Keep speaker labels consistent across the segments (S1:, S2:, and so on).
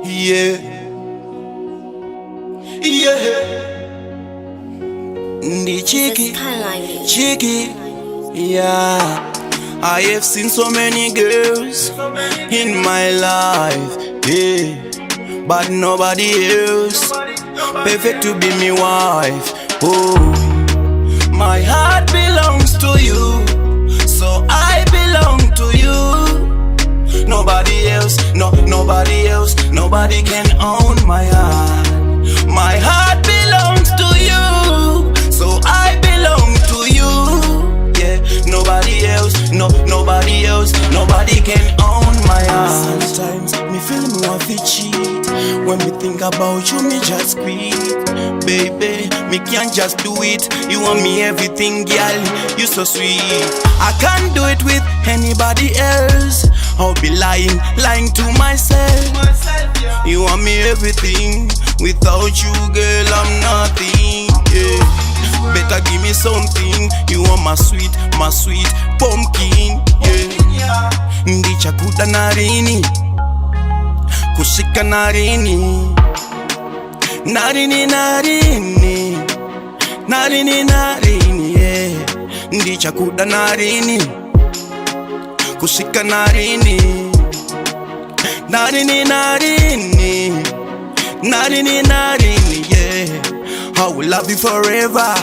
S1: Yeah, yeah. The cheeky, yeah. I have seen so many girls in my life, yeah, but nobody else perfect to be me wife. Oh, my heart belongs to you, so I belong to you. Nobody else, nobody else, nobody can own my heart. My heart belongs to you, so I belong to you. Yeah, nobody else, nobody else, nobody can own my heart. Sometimes me feel me want to cheat. When me think about you, me just squeak. Baby, me can't just do it. You want me everything, girl, you so sweet. I can't do it with anybody else. I'll be lying to myself. You want me everything. Without you, girl, I'm nothing, yeah. Better give me something. You want my sweet pumpkin, yeah. Ndicha kuda narini, kushika narini, narini, yeah. Ndicha kuda narini, kushika narini, narini, yeah. I will love you forever,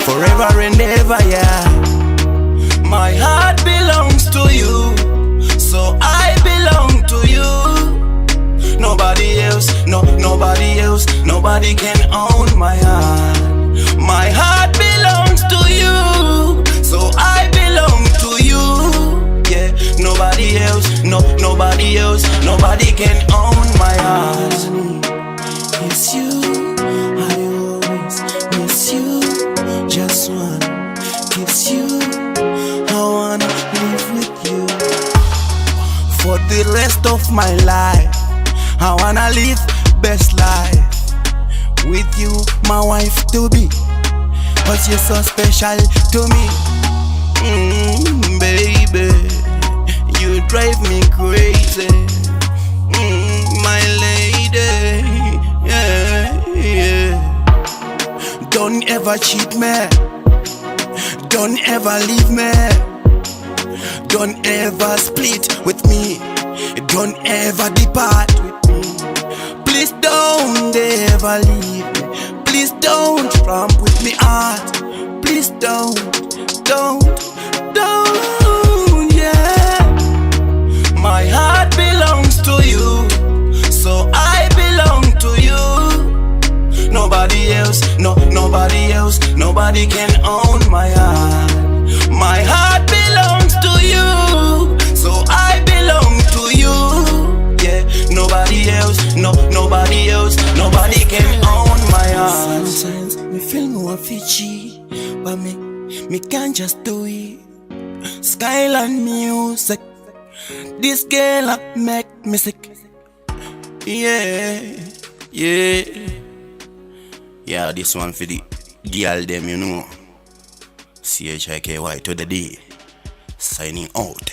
S1: forever and ever, yeah. My heart belongs to you, so I belong to you. Nobody else, nobody else, nobody can own my heart. My heart belongs to you, so I belong to you. Yeah, nobody else, nobody else, nobody can own my heart. It's you, I always miss you. Just wanna kiss you, I wanna live with you for the rest of my life. I wanna live best life with you, my wife to be, 'cause you're so special to me. Baby, you drive me crazy, my lady, yeah. Don't ever cheat me, don't ever leave me, don't ever split with me, don't ever depart with me. Please don't ever leave me, please don't romp with me heart. Please don't, yeah. My heart belongs to you, so I belong to you. Nobody else, nobody else, nobody can own my heart. My heart belongs to you, so I belong to you. Yeah, nobody else, nobody else, nobody can own my heart. Sometimes me feel more fishy, but me can't just do it. Skyline music, this girl make me sick. Yeah, yeah. Yeah, this one for the girl them, you know. CHIKY to the D. Signing out.